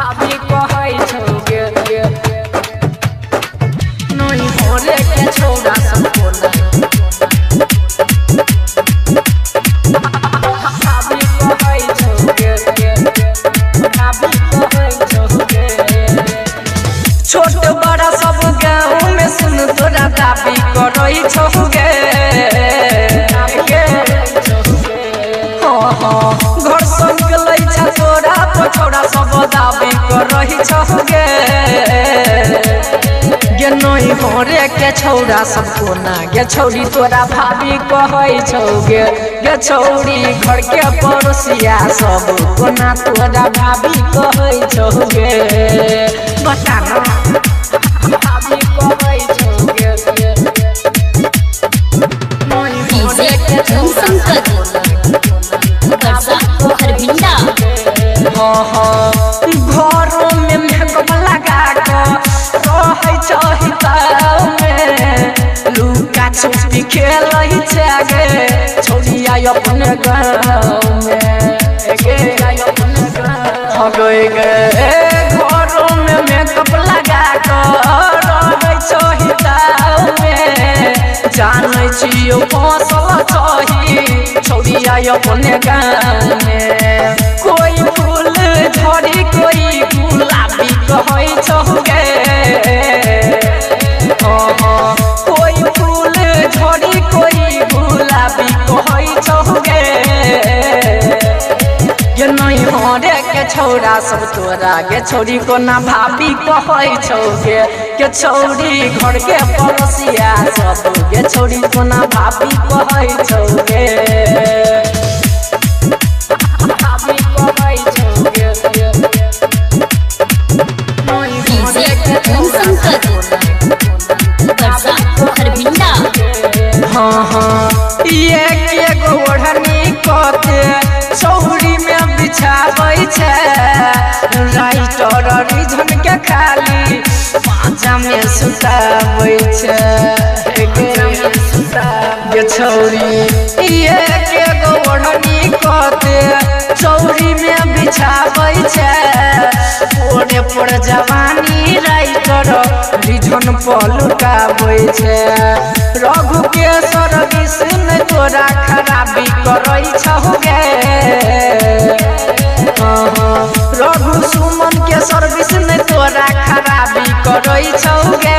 भाभी कहै छौगे नहीं होरे के छौड़ा सबको ना भाभी कहै छौगे भाभी कहै छौगे छोट बड़ा सब गाँव में सुन तोरा दाबी करई छौगे घर संग लै छ तोरा पछौड़ा सब दाबी करई छौगे गे नहीं होरे के छौड़ा सबको ना गे छौड़ी तोरा भाभी कहै छौगे गे छौड़ी घर के पड़ोसिया सब कोना तोरा भाभी कहै छौगे बता ना भाभी कहै छौगे नहीं होरे के छौड़ा सबको घरों में मेकअप लगा कर रहै छहिताव में लुका छुपी खेलै छगे छौड़िया अपने गाँव में गे अपने गाँव गे घरों में मेकअप लगा कर रहै छहिताव में जानै छियो फसल छही छौड़िया अपने गाँव में कोई फूल झड़ी कोई गुलाबी कहै छौगे कोई फूल झड़ी कोई गुलाबी कहै छौगे ये नहीं होरे के छौड़ा सब तोरा गे छौड़ी को ना भाभी कहै छौगे के छौड़ी घर के पड़ोसिया सब गे छौड़ी को ना भाभी कहै छौगे भाभी कहै छौगे नहीं होरे के छौड़ा ये के गोढ़नी कते छौड़ी में बिछाबै छै राइटर रिझन के खाली पांचा में सुताबै छै गे छौड़ी ये के गोढ़नी कते छौड़ी में बिछाबै छै ओरे पर जवानी राइटर रिझन पलुटाबै छै रघु के सर्विस में तोरा खराबी करई छौगे रघु सुमन के सर्विस में तोरा खराबी करई छौगे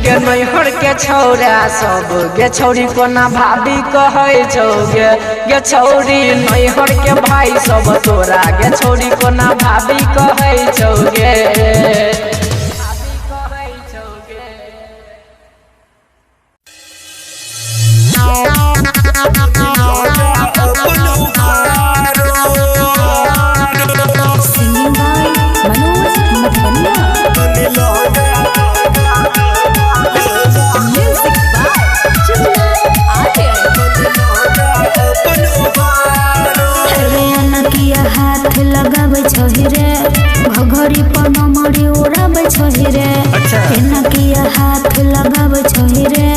गे नैहर के छौड़ा सब गे छौड़ी को ना भाभी कहै छौगे गे छौड़ी नैहर के भाई सब तोरा गे छौड़ी को ना भाभी कहै छौगे घघरी पर नमरी उड़ाबै छही रे केना किया हाथ लगाबै छही रे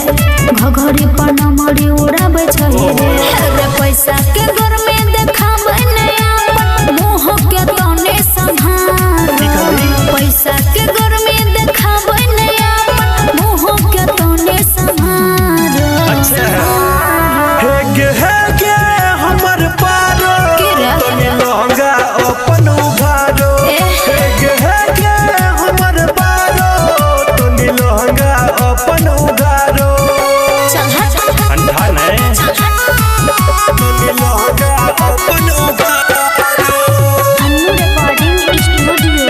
घघरी पर नमरी उड़ाबै छही रे पैसा के घर में देखाबै नया मुंह के तने संभार पैसा के घर में देखाबै नया मुंह के तने संभार हे गे हमर पारो तने लहंगा अपन उघारो अपन उगारो ठंडा नहीं अपन उगारो अन्नू रिकॉर्डिंग स्टूडियो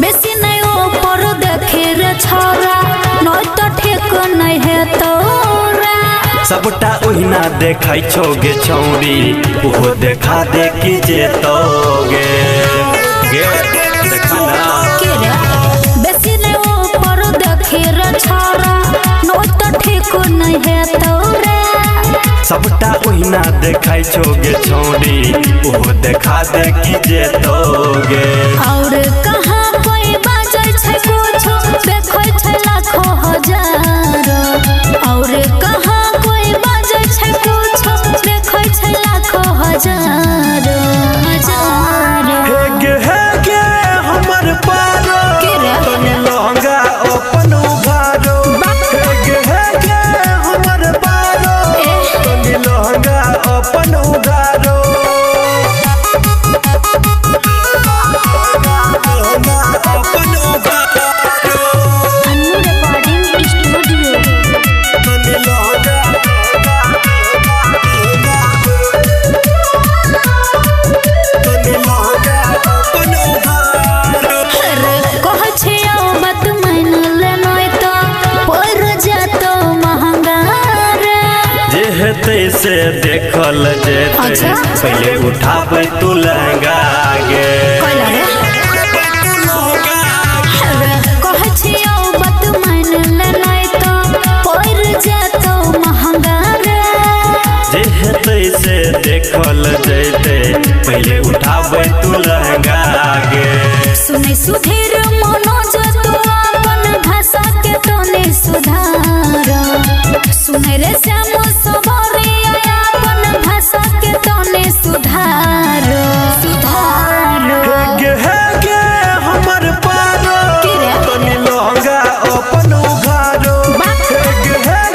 बेसी नहीं ऊपर देखे रे छोरा नहीं तो ठीक नहीं है तोरा सबटा ओहिना देखै छौगे छौड़ी ओहो देखा दे कि जेतोगे गे देखा ना बेसी नहीं ऊपर देखे रे छोरा नहीं तो ठीक नहीं है तोरा सबटा ओहिना देखै छौगे छौड़ी ओहो देखा दे कि जेतोगे और कहाँ कोई बाजै छै कुछ देखै तैसे देखल जेते अच्छा? पहले उठाबे तू लहंगा आगे कहै छियौ बात मान ले नहीं तो पड़ जेतौ महंगा रे जे तैसे देखल जेते पहले उठाबे तू लहंगा आगे सुनै सुधीर मनोज तू अपन भाषा के तोने सुधार सुनै रे श्याम सबरिया अपन भाषा के तोने सुधार गे हमर पारो तनी लहंगा अपन उघारो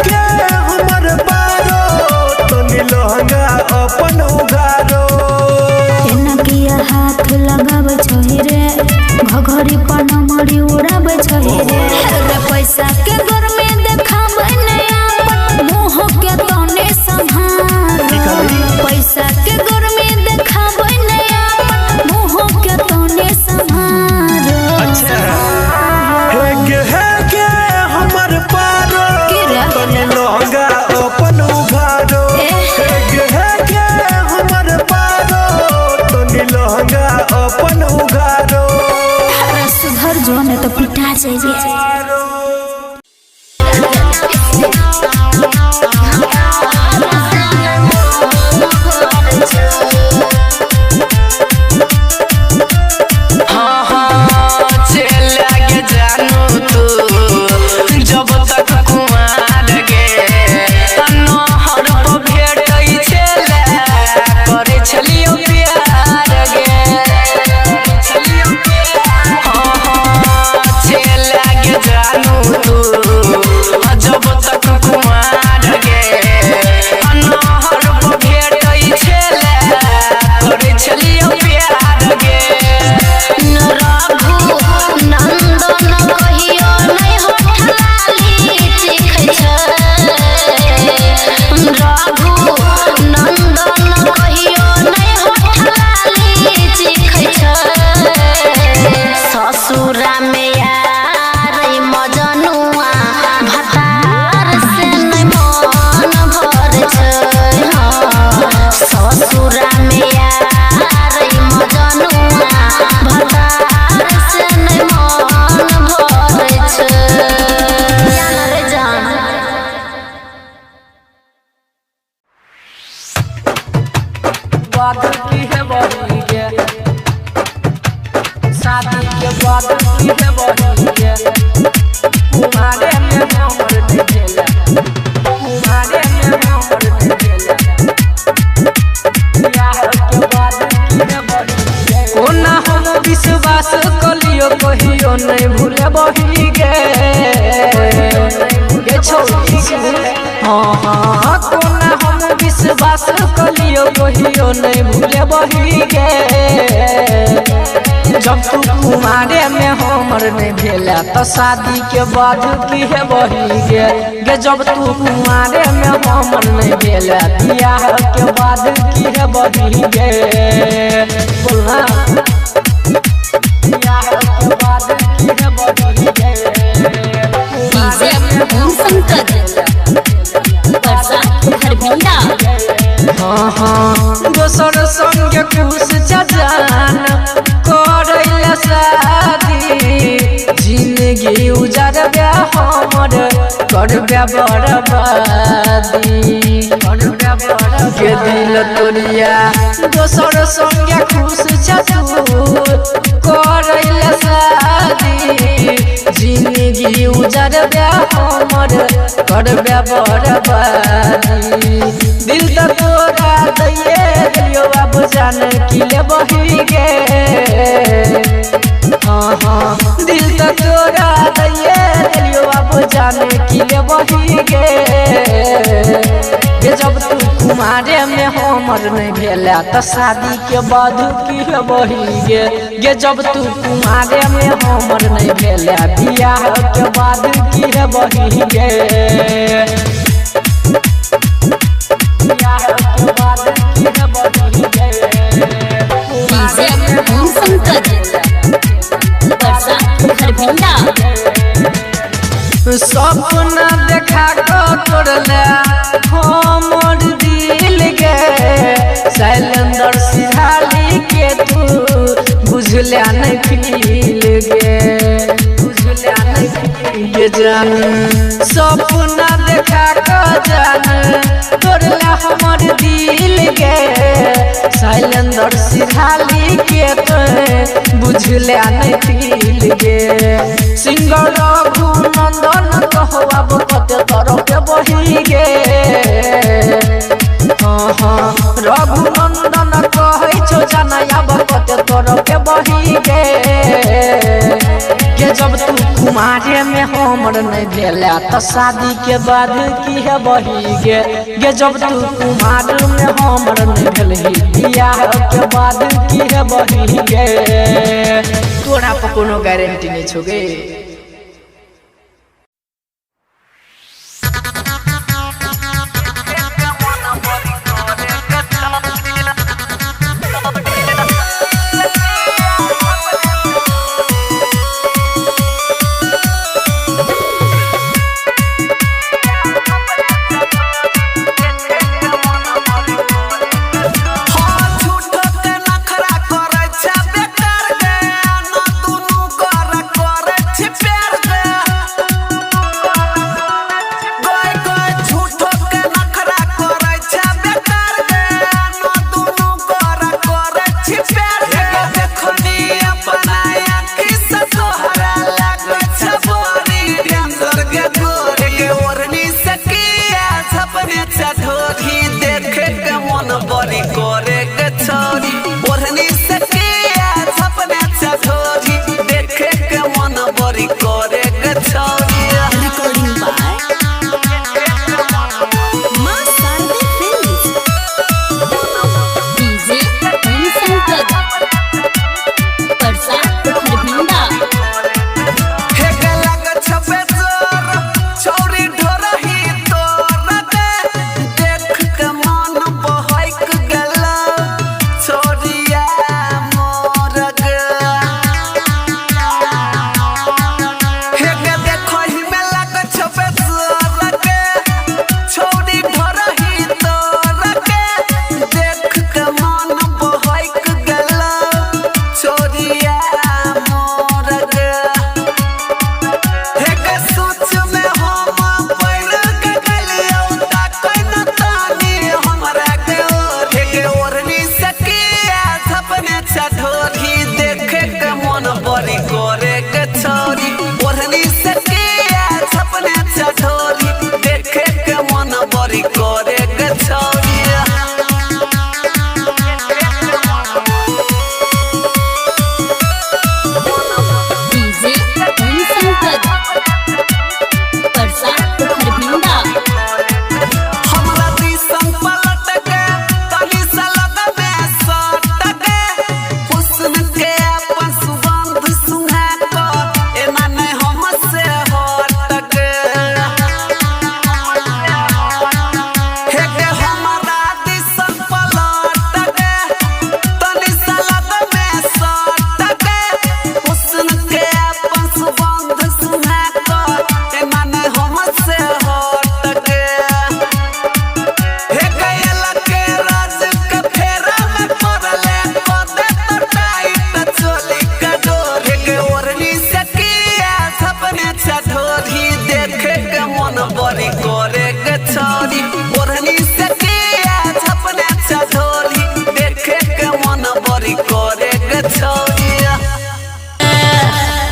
गे हमर पारो तनी लहंगा अपन उघारो एना किया हाथ लगाबै छहि रे घघरी पर नमरी उड़ाबै छहि रे पैसा के घर में देखाबै नै अपन मुंह के तोने संभार पैसा के घर में देखाबै नै अपन मुंह के तोने संभार गे हमर पारो तनी लहंगा अपन उघारो गे हमर पारो तनी लहंगा अपन उघारो सुधर जो ने तो पिटा जाइए ससुरा में यार मजनुआ भतार से नहीं मन भर छै ससुरा में यार मजनुआ भतार से नहीं मन भर छै जान बात की है बड़ी गे शादी के बाद की है बड़ी गे तुम्हारे में हमर नहीं भेला तुम्हारे में हमर नहीं भेला बियाह के बाद की है बड़ी गे कोना हम विश्वास कलियो कहियो नहीं भूले बही गे छोड़ी हाँ कोना हम विश्वास कलियो कहियो नहीं भूले बही गे जब तू कुमारे में हमर नहीं भेला तो शादी के बाद की है बही गे जब तू कुमारे में हमर नहीं भेला बियाह के बाद की है बही गे बोलना बियाह के बाद की है बही गे दोसर संग खुश जान करैला शादी जिंदगी उजरबे हमर करबे बर्बादी के दिल तोरिया दोसर संग खुश तू करैला शादी जिंदगी उजरबे हमर करबे बर्बादी दिल तो तोरा दैये दियो अब जान की ले बही गे दिल तो तोरा दैये दियो अब जान की ले बही गे जब तू कुमारे में हमर नहीं भेला तो शादी के बाद की है बही गे जब तू कुमारे में हमर नहीं भेला बियाह के बाद की है बही गे बियाह के बाद की है बही गे सपना देखा कर तोड़ला हमर बुझला नहीं फील गे बुझला नहीं फील गे जान सपना देखा क जान तोड़ला हमर दिल गे शैलेंद्र सिरहाली के तो बुझला नहीं फील गे सिंगर रघुनंदन कहो अब कते तरफ के बही गे रघुनंदन कहे छो जाना अब कते तरफ के बही गे जब तू कुमारे में हमर नहीं भेला तो शादी के बाद की है बही गे जब तू कुमार में हमर नहीं भेलही बियाह के बाद की है बही गे तोरा पर कोनो गारंटी नहीं छो गे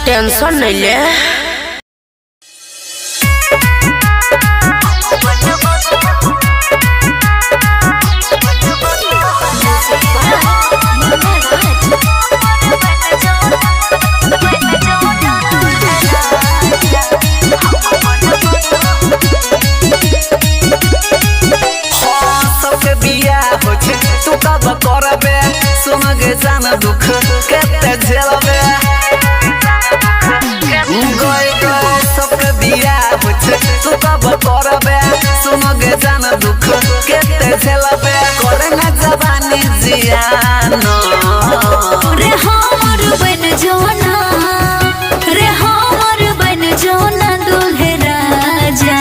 टेंशन नहीं ले तू कब करबे सुन गे जान दुख केते झेलबे गए गए सबके बिया होछे तू कब करबे सुन गे जान दुख केते झेलबे करे ना जवानी जियान रे हमर बन जोना रे हमर बन जोना दुल्हे राजा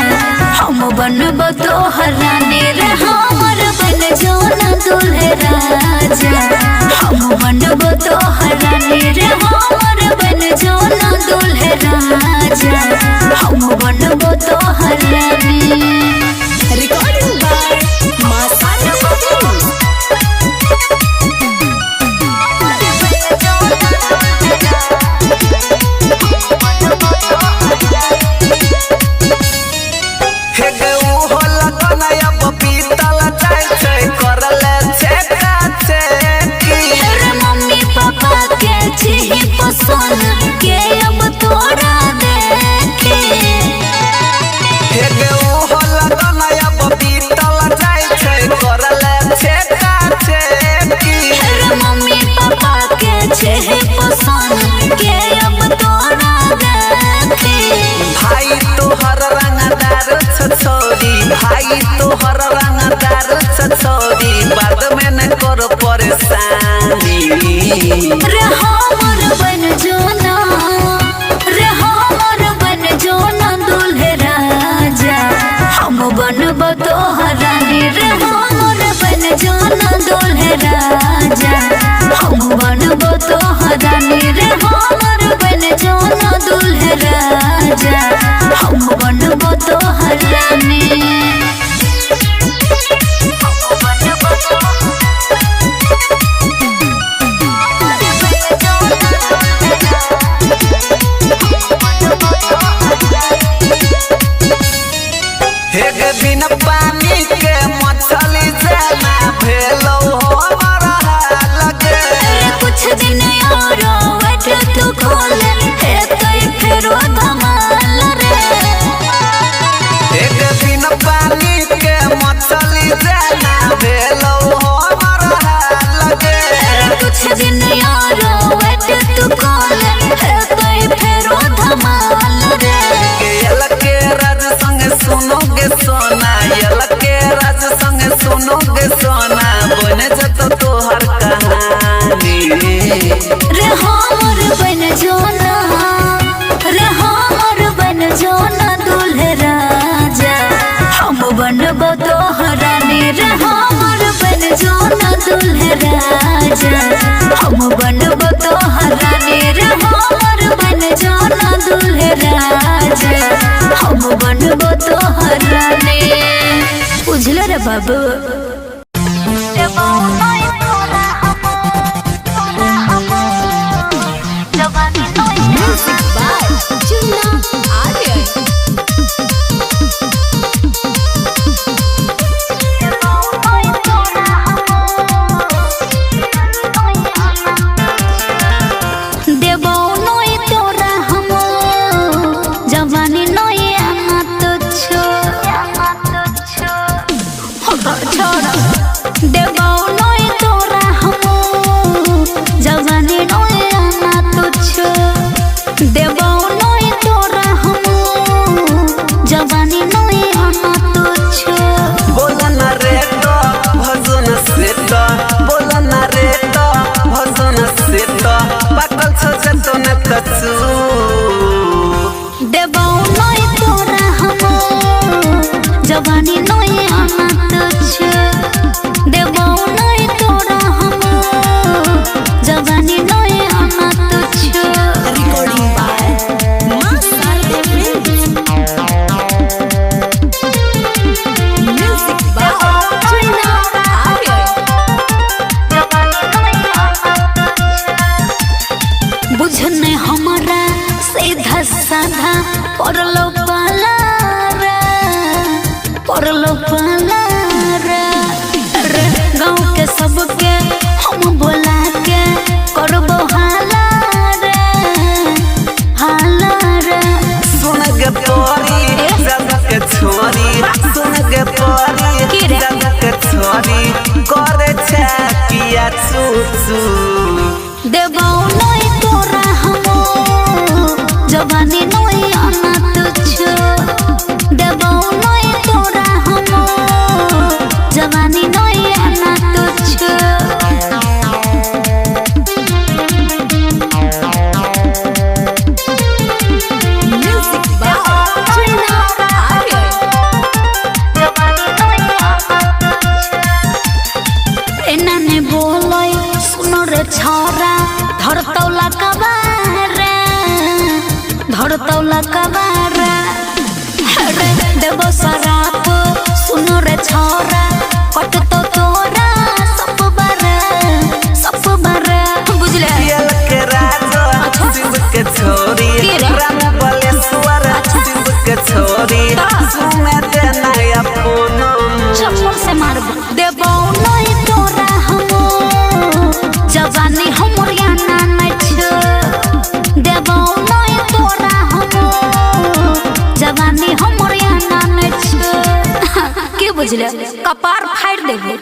हम बनब तोहर रानी रे हमर बन जोना दुल्हे राजा हम बनब तोहरानी रे हमर बन जो ना दूल्हे राजा हम बनबो तोहरानी। Recording by Masana Films. हे गे उहो लगन अब पीतल जाय छै करले छेका छेकी रे मम्मी पापा के छी पसंद के अब तोरा देखी। हे गे उहो लगन अब पीतल जाय छै करले छेका छेकी रे मम्मी पापा के छी पसंद के अब तोरा देखी। भाई तोहर रंगदार छोरी भाई तोहर रंगदार छोरी बाद में न कर परेशानी रे हमर बन जोना रे हमर बन जोना दूल्हे राजा हम बनबो तोहरानी रे हमर बन जोना दूल्हे राजा हम बनबो तोहरानी रे हमर बन जोना दूल्हे राजा हम बनबो तोहरानी। हे गे बिन पानी के मछली जेना भेलो हमर लगे कुछ दिन और वेट तू खोल हे तई फेरो धमाल रे। हे गे बिन पानी के मछली जेना भेलो हमर लगे कुछ दिन और वेट तू खोल हे तई फेरो धमाल रे। यल के राज संग सुनोगे सोना यल के राज संग सुनोगे सोना बन जत तोहर कहानी रे हमर बन जोना रे हमर बन जोना दूल्हे राजा हम बनबो तोहरानी रे हमर बन जोना दूल्हे राजा हम बनबो तोहरानी रे हमर बन जोना दूल्हे राजा हम बनबो तोहरानी। बुझलो रे बाबू। Music by Chuna Arya. देबो नोई तोरा हम जवानी नोई आना तो छो छोड़ा देबो नोई तोरा हम जवानी नोई आना तो छो देबो नोई तोरा हम जवानी नोई आना तो छो। बोलन रे तो भजन से तो बोलन रे तो भजन से तो पाकल छ जतन तचू देबो नोई तोरा हम जवानी नोई आना तो छो देबो नोई तोरा हम जवानी नोई आना तो छो। Recording by Masana Films. Music by Chuna Arya. बुझने हमारा सीधा साधा परलो पाला रे गाँव के सबके हम बोला के करबो हाला रे सुन गे परी जग के छोरी सुन गे परी जग के छोरी करे छ किया चू चू देबो नोई तोरा हम जवानी नोई आना तो छो देबो नोई तोरा हम जवानी नोई आना तो छो। Music by Chuna Arya. एना ने बोलै सुनो रे धरतौला कबारा रे देबो सराप सुनो रे छोरा कटतो तोरा सब बारा बुझले पियल के राजा शिव के छोरी राम बलेश्वर शिव के छोरी सुने दे नया पूनम चप्पल से मार देबो नहीं तोरा हम जवानी हमर याना नहीं छ देबो नहीं तोरा हम जवानी हमर याना नहीं छ के बुझले कपार फाड़ देबो।